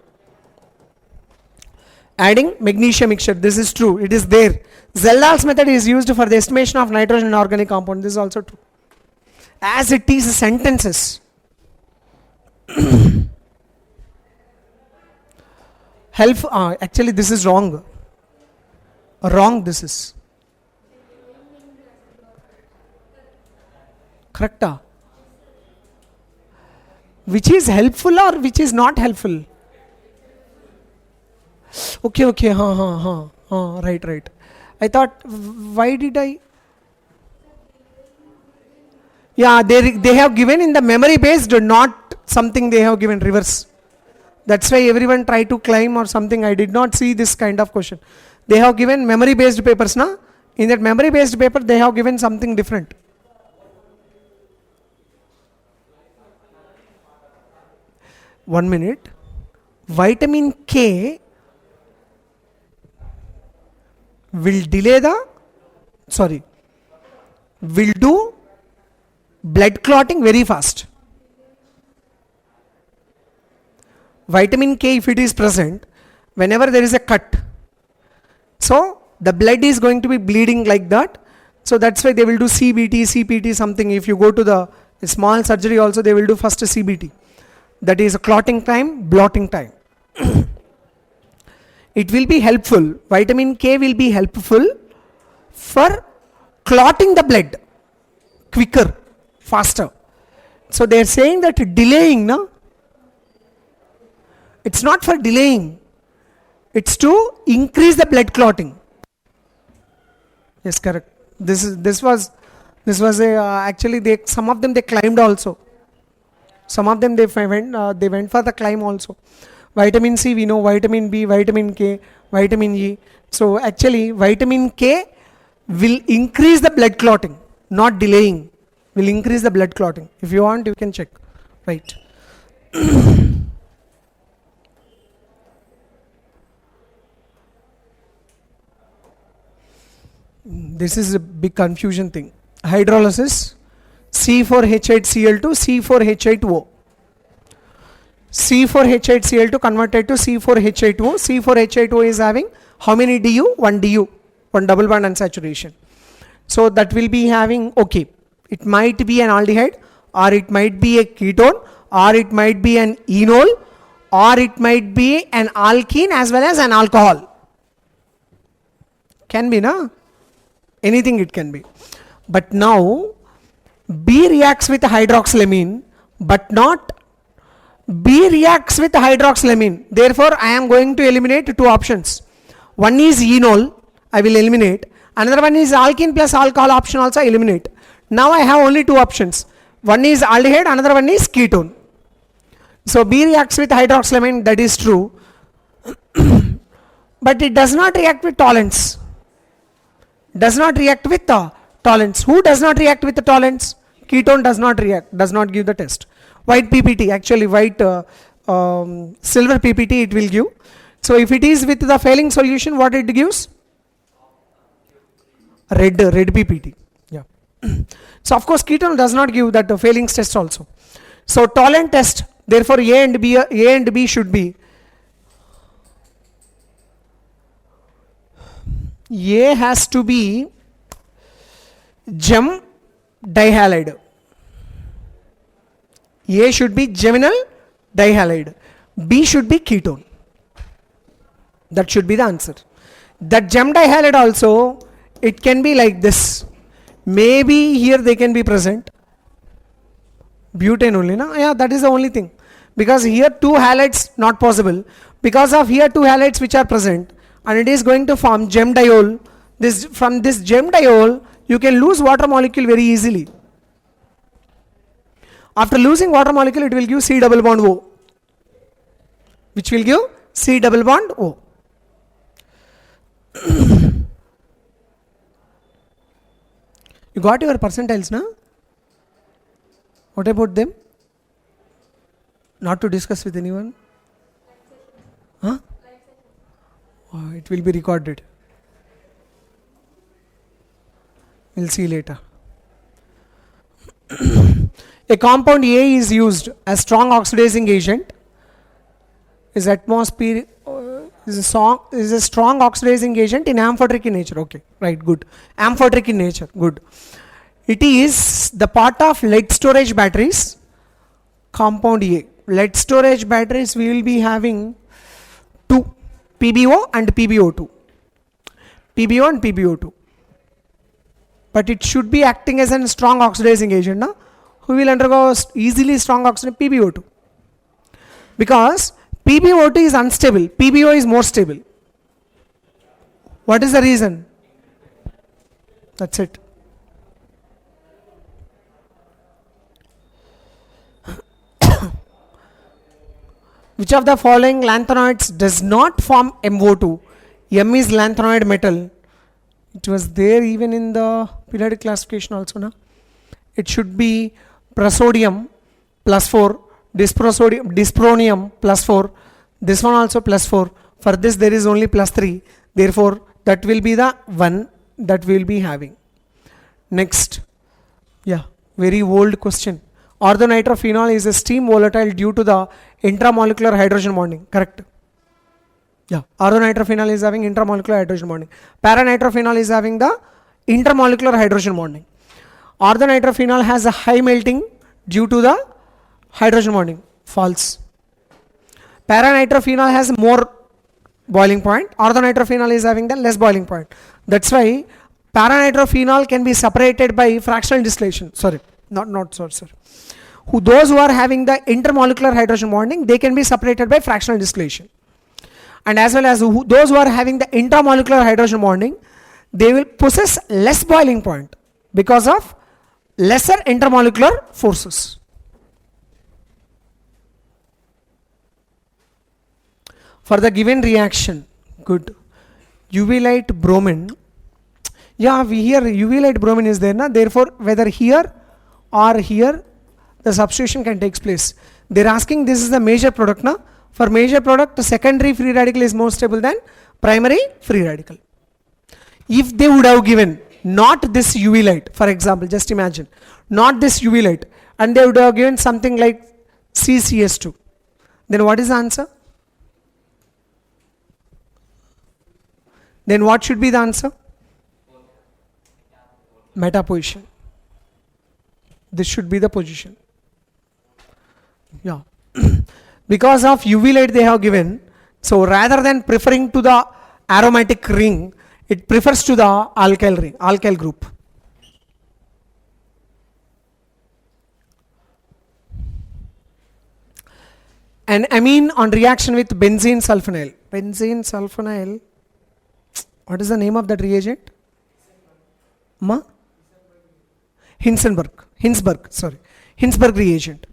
Adding magnesium mixture, this is true, it is there. Zelldals method is used for the estimation of nitrogen in organic compound, this is also true. As it is sentences. Actually this is wrong. Wrong this is. Correct? Which is helpful or which is not helpful? Okay, right. I thought, why did I? Yeah, they have given in the memory based, not something they have given reverse. That's why everyone try to claim or something. I did not see this kind of question. They have given memory based papers, na? In that memory based paper, they have given something different. One minute. Vitamin K will do blood clotting very fast. Vitamin K, if it is present, whenever there is a cut, so the blood is going to be bleeding like that. So that's why they will do CBT, CPT, something. If you go to the small surgery also, they will do first CBT. That is a clotting time, blotting time. It will be helpful. Vitamin K will be helpful for clotting the blood quicker, faster. So they are saying that delaying, no? It's not for delaying. It's to increase the blood clotting. Yes, correct. This was a actually some of them they climbed also. Some of them they went for the climb also. Vitamin C we know, vitamin B, vitamin K, vitamin E. So actually vitamin K will increase the blood clotting, not delaying. Will increase the blood clotting. If you want, you can check. Right. This is a big confusion thing. Hydrolysis, C4H8Cl2, C4H8O. C4H8Cl2 converted to C4H8O. C4H8O is having how many DU? 1 DU, 1 double bond unsaturation. So that will be having, okay, it might be an aldehyde, or it might be a ketone, or it might be an enol, or it might be an alkene as well as an alcohol. Can be, na? Anything it can be. But now B reacts with hydroxylamine, but not B reacts with hydroxylamine. Therefore, I am going to eliminate two options. One is enol, I will eliminate. Another one is alkene plus alcohol option also eliminate. Now I have only two options. One is aldehyde, another one is ketone. So B reacts with hydroxylamine, that is true. But it does not react with tolerates. Does not react with tolerates. Who does not react with the tolerates? Ketone does not react, does not give the test. White PPT, actually white silver PPT it will give. So if it is with the failing solution, what it gives? Red PPT. Yeah. So of course ketone does not give that failing test also. So tolerant test, therefore A and B should be A has to be gem dihalide. A should be geminal dihalide. B should be ketone. That should be the answer. That gem dihalide also, it can be like this. Maybe here they can be present. Butane only, na? Yeah, that is the only thing. Because here two halides not possible. Because of here two halides which are present, and it is going to form gem diol. This, from this gem diol, you can lose water molecule very easily. After losing water molecule, it will give C double bond O, which will give C double bond O. You got your percentiles, na? What about them? Not to discuss with anyone? Huh? Oh, it will be recorded. We'll see later. A compound A is used as strong oxidizing agent. Is atmosphere is a strong oxidizing agent in amphoteric in nature. Okay, right, good. Amphoteric in nature, good. It is the part of lead storage batteries. Compound A. Lead storage batteries we will be having two, PbO and PbO2. PbO and PbO2. But it should be acting as a strong oxidizing agent, na? Who will undergo easily strong oxidation? PbO2. Because PbO2 is unstable, PbO is more stable. What is the reason? That's it. Which of the following lanthanoids does not form MO2? M is lanthanoid metal. It was there even in the periodic classification also, na? It should be prasodium plus 4, dyspronium plus 4, this one also plus 4. For this there is only plus 3. Therefore, that will be the one that we will be having. Next. Yeah, very old question. Orthonitrophenol is a steam volatile due to the intramolecular hydrogen bonding. Correct. Yeah, orthonitrophenol is having intramolecular hydrogen bonding. Paranitrophenol is having the intermolecular hydrogen bonding. Orthonitrophenol has a high melting due to the hydrogen bonding. False. Paranitrophenol has more boiling point. Orthonitrophenol is having the less boiling point. That's why paranitrophenol can be separated by fractional distillation. Sorry, not sorry, sir. Those who are having the intermolecular hydrogen bonding, they can be separated by fractional distillation. And as well as those who are having the intramolecular hydrogen bonding, they will possess less boiling point because of lesser intermolecular forces. For the given reaction, good. UV light bromine. Yeah, we hear UV light bromine is there, na? Therefore, whether here or here, the substitution can take place. They're asking this is the major product, na? For major product, the secondary free radical is more stable than primary free radical. If they would have given not this UV light, for example, just imagine, not this UV light, and they would have given something like CCS2, then what is the answer? Then what should be the answer? Meta position. This should be the position. Yeah. Because of UV light they have given, so rather than preferring to the aromatic ring, it prefers to the alkyl ring, alkyl group. An amine on reaction with benzene sulfonyl. Benzene sulfonyl. What is the name of that reagent? Ma? Hinsberg reagent.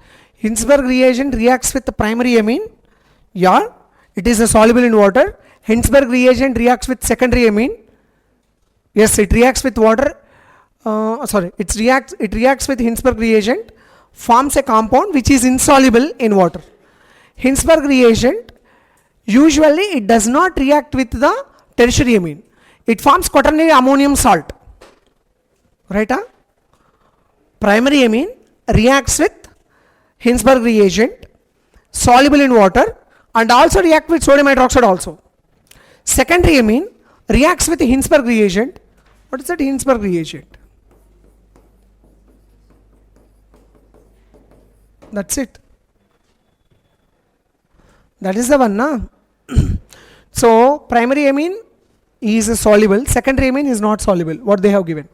Hinsberg reagent reacts with the primary amine. Yeah, it is soluble in water. Hinsberg reagent reacts with secondary amine. Yes, it reacts with water. It reacts with Hinsberg reagent, forms a compound which is insoluble in water. Hinsberg reagent, usually it does not react with the tertiary amine. It forms quaternary ammonium salt. Right? Huh? Primary amine reacts with Hinsberg reagent, soluble in water, and also react with sodium hydroxide also. Secondary amine reacts with Hinsberg reagent. What is that Hinsberg reagent? That's it. That is the one, na? So primary amine is soluble, secondary amine is not soluble. What they have given?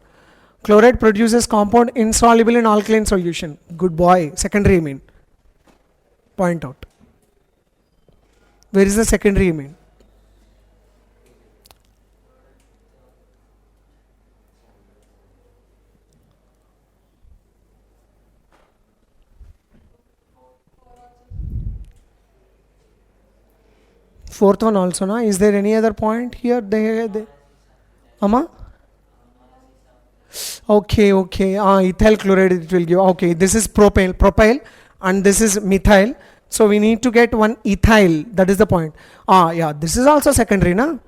Chloride produces compound insoluble in alkaline solution. Good boy, secondary amine. Point out. Where is the secondary amine? Fourth one also, na? Is there any other point here? Amma? Okay. Ethyl chloride it will give. Okay, this is propyl, and this is methyl. So we need to get one ethyl. That is the point. Yeah, this is also secondary, na?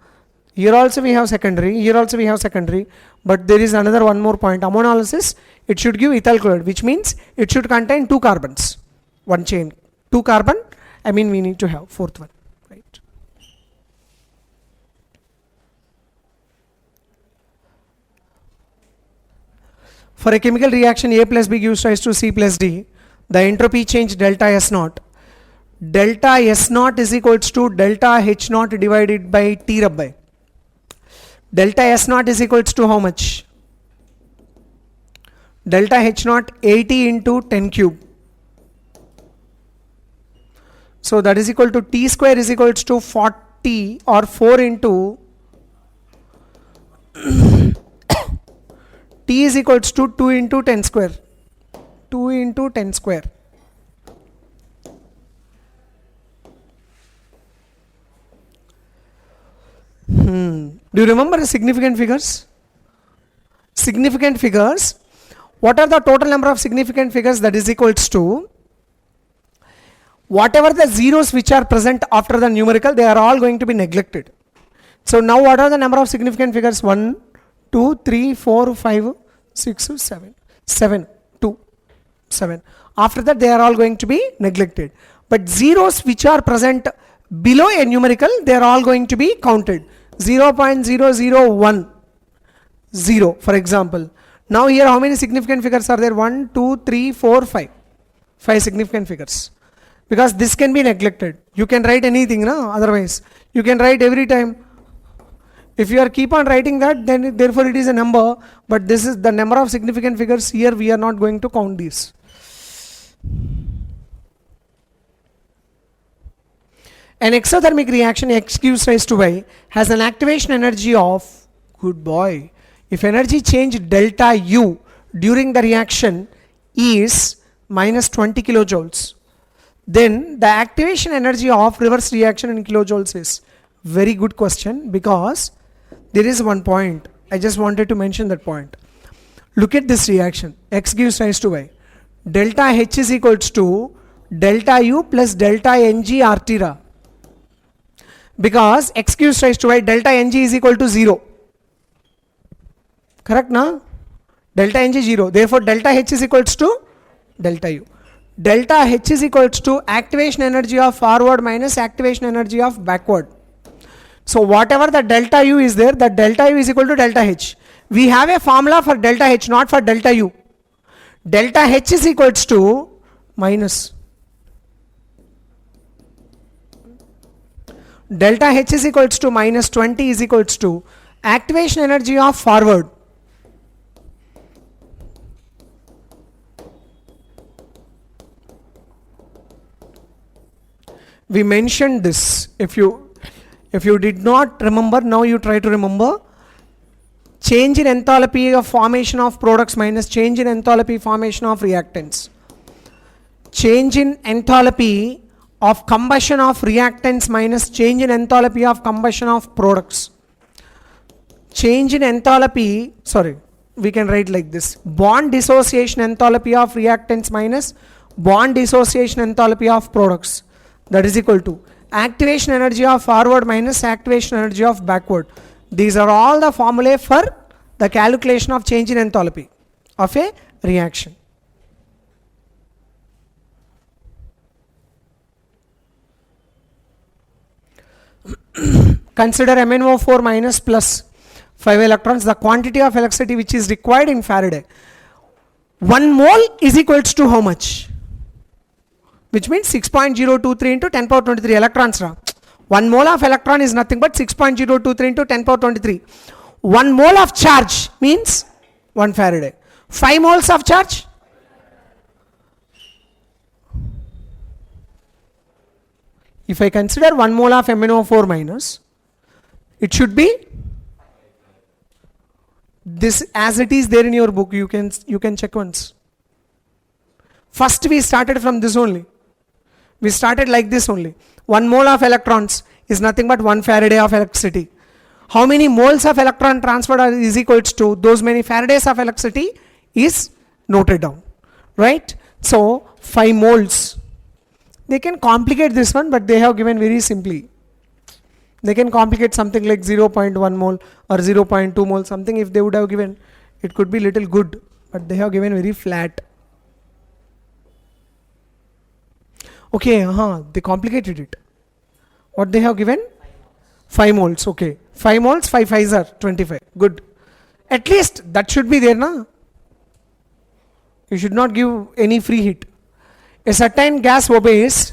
Here also we have secondary. Here also we have secondary. But there is another one more point. Ammonolysis, it should give ethyl chloride, which means it should contain 2 carbons. One chain. 2 carbon. I mean we need to have fourth one. Right. For a chemical reaction, A plus B gives rise to C plus D. The entropy change delta S naught. Delta S naught is equals to delta H naught divided by T rabbi. Delta S naught is equals to how much? Delta H naught 80 into 10 cube. So that is equal to T square is equals to 40 or 4 into T is equals to 2 into 10 square. 2 into 10 square. Do you remember the significant figures? Significant figures. What are the total number of significant figures? That is equals to whatever the zeros which are present after the numerical, they are all going to be neglected. So now what are the number of significant figures? 1, 2, 3, 4, 5, 6, 7. 7, 2, 7. After that they are all going to be neglected. But zeros which are present below a numerical, they are all going to be counted. 0.001, 0 for example. Now here how many significant figures are there? 1, 2, 3, 4, 5. 5 significant figures. Because this can be neglected. You can write anything, no? Otherwise you can write every time. If you are keep on writing that, then therefore it is a number, but this is the number of significant figures. Here we are not going to count these. An exothermic reaction X gives rise to Y has an activation energy of, good boy, if energy change delta U during the reaction is minus 20 kilojoules, then the activation energy of reverse reaction in kilojoules is. Very good question, because there is one point. I just wanted to mention that point. Look at this reaction. X gives rise to Y. Delta H is equals to delta U plus delta Ng RT ra. Because X gives rise to Y, delta Ng is equal to 0. Correct, na? Delta Ng 0. Therefore delta H is equals to delta U. Delta H is equals to activation energy of forward minus activation energy of backward. So whatever the delta U is there, the delta U is equal to delta H. We have a formula for delta H, not for delta U. Delta H is equals to minus. Delta H is equals to minus 20 is equals to activation energy of forward. We mentioned this. If you did not remember, now you try to remember. Change in enthalpy of formation of products minus change in enthalpy formation of reactants. Change in enthalpy of combustion of reactants minus change in enthalpy of combustion of products. Change in enthalpy, we can write like this. Bond dissociation enthalpy of reactants minus bond dissociation enthalpy of products. That is equal to activation energy of forward minus activation energy of backward. These are all the formulae for the calculation of change in enthalpy of a reaction. Consider MnO4 minus plus 5 electrons, the quantity of electricity which is required in Faraday. 1 mole is equals to how much? Which means 6.023 into 10 power 23 electrons. 1 mole of electron is nothing but 6.023 into 10 power 23. 1 mole of charge means 1 Faraday. 5 moles of charge? If I consider 1 mole of MnO4 minus, it should be this as it is there in your book. You can check once. First we started from this only. We started like this only. 1 mole of electrons is nothing but 1 Faraday of electricity. How many moles of electron transferred is equals to those many Faradays of electricity is noted down. Right? So 5 moles. They can complicate this one, but they have given very simply. They can complicate something like 0.1 mole or 0.2 mole, something if they would have given, it could be little good, but they have given very flat. Okay, they complicated it. What they have given? 5 moles, okay. 5 moles, 5 5s are 25, good. At least that should be there, na? You should not give any free hit. A certain gas obeys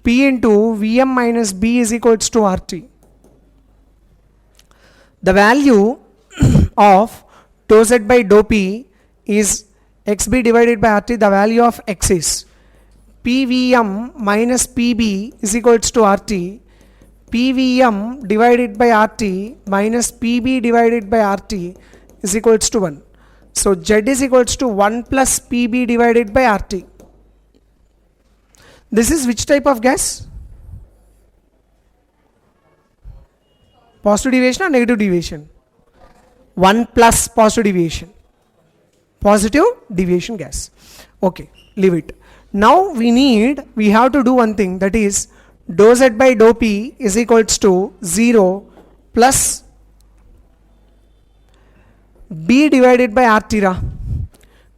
P into Vm minus B is equals to RT. The value of dou Z by dou P is XB divided by RT. The value of X is PVm minus PB is equals to RT. PVm divided by RT minus PB divided by RT is equals to 1. So Z is equals to 1 plus PB divided by RT. This is which type of gas? Positive deviation or negative deviation? 1 plus positive deviation. Positive deviation gas. Okay, leave it. Now we have to do one thing, that is dou Z by dou P is equals to 0 plus B divided by RT.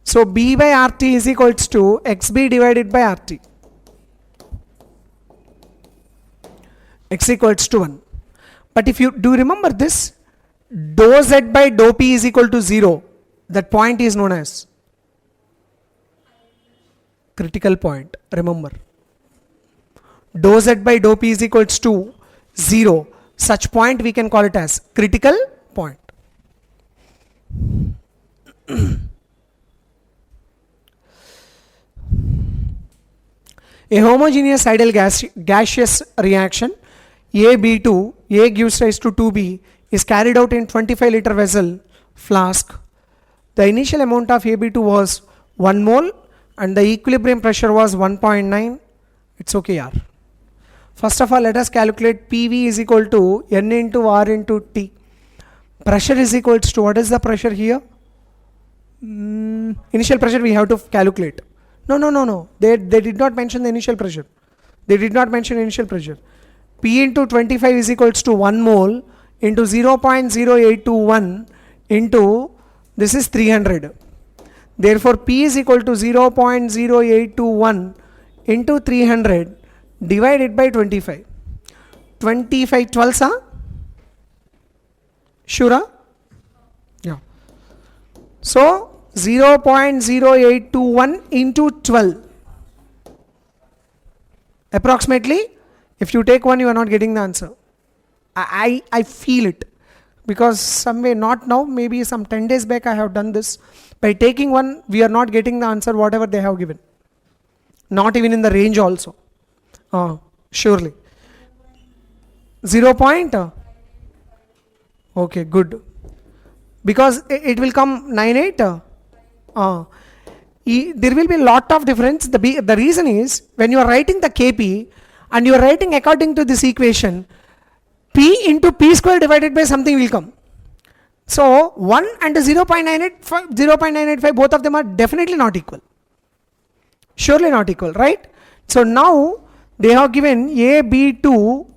So B by RT is equals to XB divided by RT. X equals to 1. But if you do remember this, dou Z by dou P is equal to 0. That point is known as critical point. Remember, dou Z by dou P is equals to 0. Such point we can call it as critical point. A homogeneous ideal gaseous reaction AB2, A gives rise to 2B, is carried out in 25 liter vessel flask. The initial amount of AB2 was 1 mole and the equilibrium pressure was 1.9. It's okay, yaar. First of all, let us calculate PV is equal to N into R into T. Pressure is equals to, what is the pressure here? Initial pressure we have to calculate. No. They did not mention the initial pressure. They did not mention initial pressure. P into 25 is equals to 1 mole into 0.0821 into, this is 300. Therefore, P is equal to 0.0821 into 300 divided by 25. 25 12s are? Sure? Yeah. So, 0.0821 into 12. Approximately, if you take one, you are not getting the answer. I feel it. Because somewhere, not now, maybe some 10 days back I have done this. By taking one, we are not getting the answer whatever they have given. Not even in the range also. Surely. 0 point? Okay, good. Because it will come 98. There will be a lot of difference. The reason is, when you are writing the Kp and you are writing according to this equation, P into P square divided by something will come. So 1 and 0.985, both of them are definitely not equal. Surely not equal, right? So now they have given AB2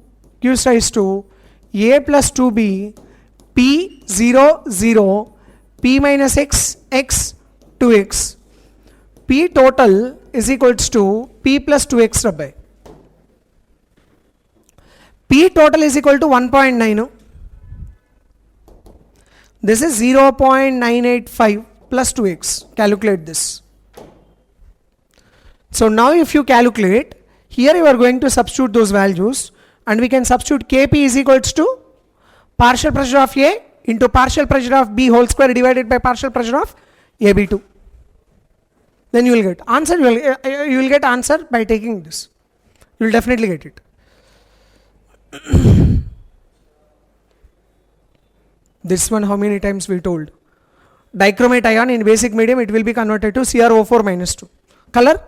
gives rise to A plus 2B, P 0 0, P minus X, X 2X. P total is equals to P plus 2X rabbi. P total is equal to 1.9. This is 0.985 plus 2x. Calculate this. So now if you calculate, here you are going to substitute those values. and we can substitute Kp is equals to partial pressure of A into partial pressure of B whole square divided by partial pressure of AB2. Then you will get answer. You will get answer by taking this. You will definitely get it. This one how many times we told? Dichromate ion in basic medium, it will be converted to CrO4 minus 2. Color?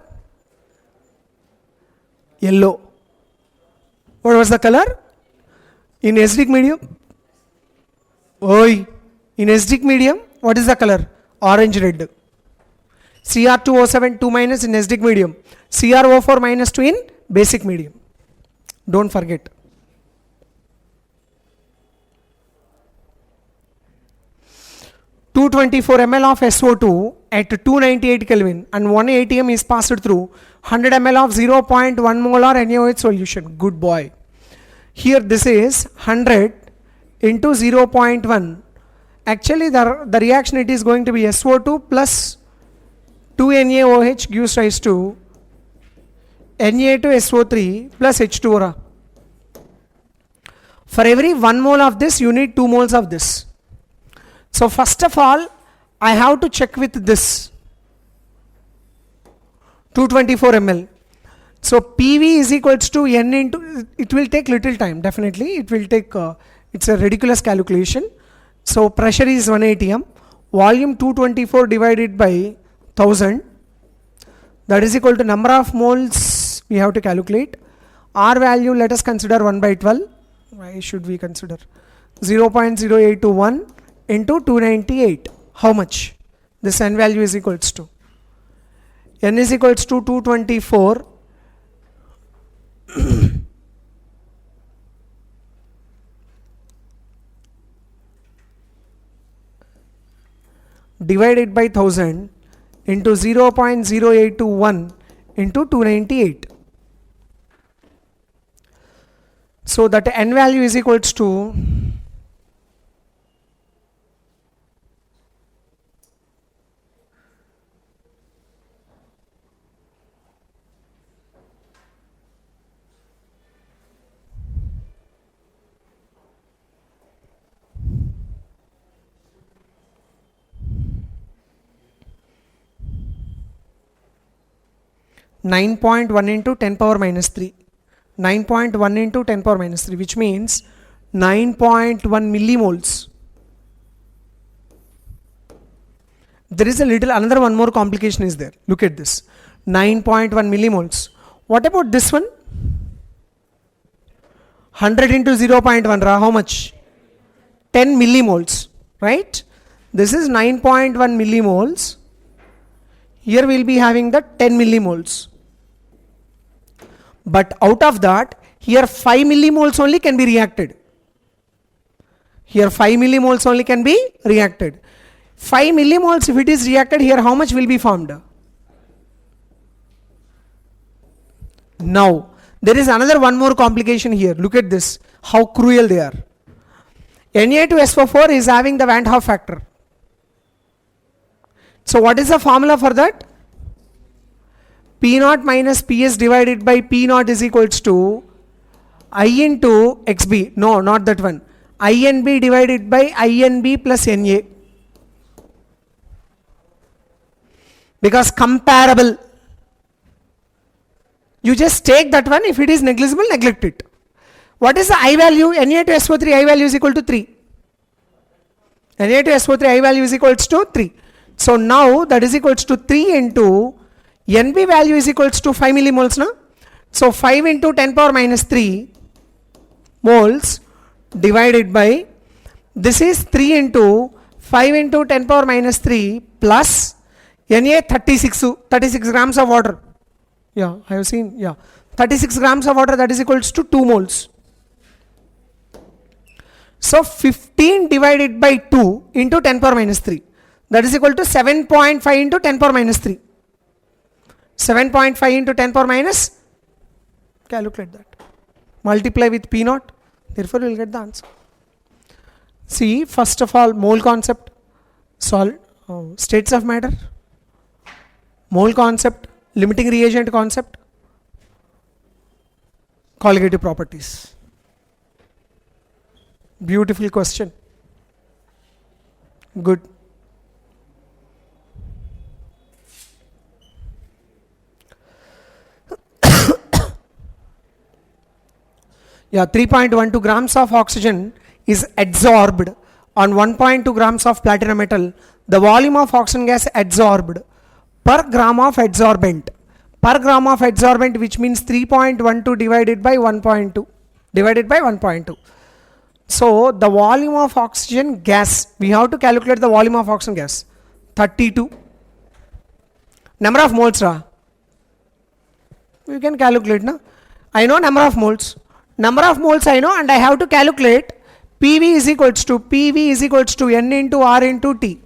Yellow. What was the color? In acidic medium? Oi. In acidic medium, what is the color? Orange red. Cr2O7 2 minus in acidic medium. CrO4 minus 2 in basic medium. Don't forget. (224 ml of SO2 at 298 Kelvin and 1 atm is passed through 100 ml of 0.1 molar NaOH solution. Good boy. Here this is 100 into 0.1. Actually the reaction it is going to be SO2 plus 2 NaOH gives rise to Na2SO3 plus H2O. For every 1 mole of this you need 2 moles of this. So first of all I have to check with this 224 ml. So PV is equals to N into, it will take little time, definitely it will take, it's a ridiculous calculation. So pressure is 1 atm, volume 224 divided by 1000, that is equal to number of moles we have to calculate. R value let us consider 1 by 12. Why should we consider 0.0821 into 298? How much? This N value is equals to, N is equals to 224 divided by 1000 into 0.0821 into 298. So that N value is equals to 9.1 into 10 power minus 3. 9.1 into 10 power minus 3, which means 9.1 millimoles. There is a little, another one more complication is there. Look at this. 9.1 millimoles. What about this one? 100 into 0.1, how much? 10 millimoles, right? This is 9.1 millimoles. Here we will be having the 10 millimoles. But out of that, here 5 millimoles only can be reacted. Here 5 millimoles only can be reacted. 5 millimoles if it is reacted, here how much will be formed? Now, there is another one more complication here. Look at this, how cruel they are. Na2SO4 is having the Van 't Hoff factor. So what is the formula for that? P0 minus PS divided by P0 is equals to I into XB. No, not that one. INB divided by INB plus Na. Because comparable. You just take that one. If it is negligible, neglect it. What is the I value? Na2SO3 I value is equal to 3. Na2SO3 I value is equals to 3. So now that is equals to 3 into NB value is equals to 5 millimoles. Na? So 5 into 10 power minus 3 moles divided by, this is 3 into 5 into 10 power minus 3 plus Na 36 grams of water. Yeah, I have seen, yeah. 36 grams of water, that is equals to 2 moles. So 15 divided by 2 into 10 power minus 3. That is equal to 7.5 into 10 power minus 3. 7.5 into 10 power minus, calculate that. Multiply with P0, therefore you will get the answer. See, first of all, mole concept, states of matter, mole concept, limiting reagent concept, colligative properties. Beautiful question. Good. Yeah, 3.12 grams of oxygen is adsorbed on 1.2 grams of platinum metal. The volume of oxygen gas adsorbed per gram of adsorbent. Per gram of adsorbent, which means 3.12 divided by 1.2. Divided by 1.2. So the volume of oxygen gas, we have to calculate the volume of oxygen gas. 32. Number of moles, ra? We can calculate, na? I know number of moles. Number of moles I know, and I have to calculate PV is equals to N into R into T.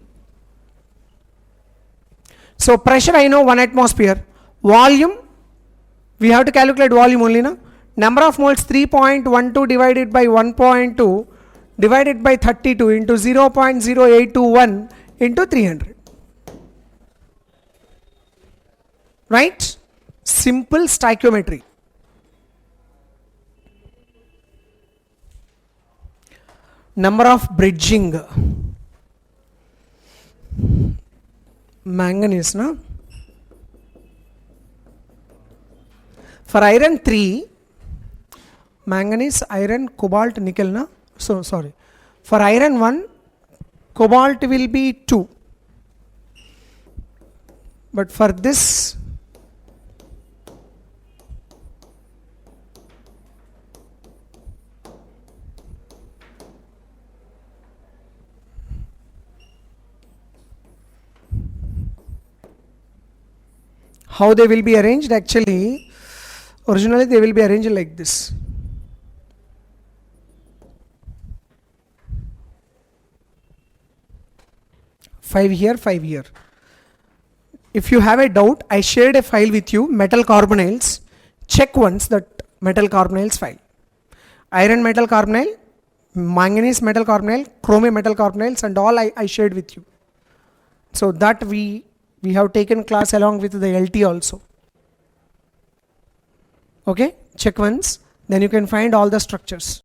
So pressure I know 1 atmosphere. Volume, we have to calculate volume only, na? Number of moles 3.12 divided by 1.2 divided by 32 into 0.0821 into 300. Right? Simple stoichiometry. Number of bridging. Manganese, na? For iron 3, manganese, iron, cobalt, nickel, na? So sorry. For iron 1, cobalt will be 2. But for this, how they will be arranged? Actually, originally they will be arranged like this. Five here, 5 here. If you have a doubt, I shared a file with you, metal carbonyls. Check once that metal carbonyls file. Iron metal carbonyl, manganese metal carbonyl, chromium metal carbonyls, and all I shared with you. So that we have taken class along with the LT also. Okay, check once, then you can find all the structures.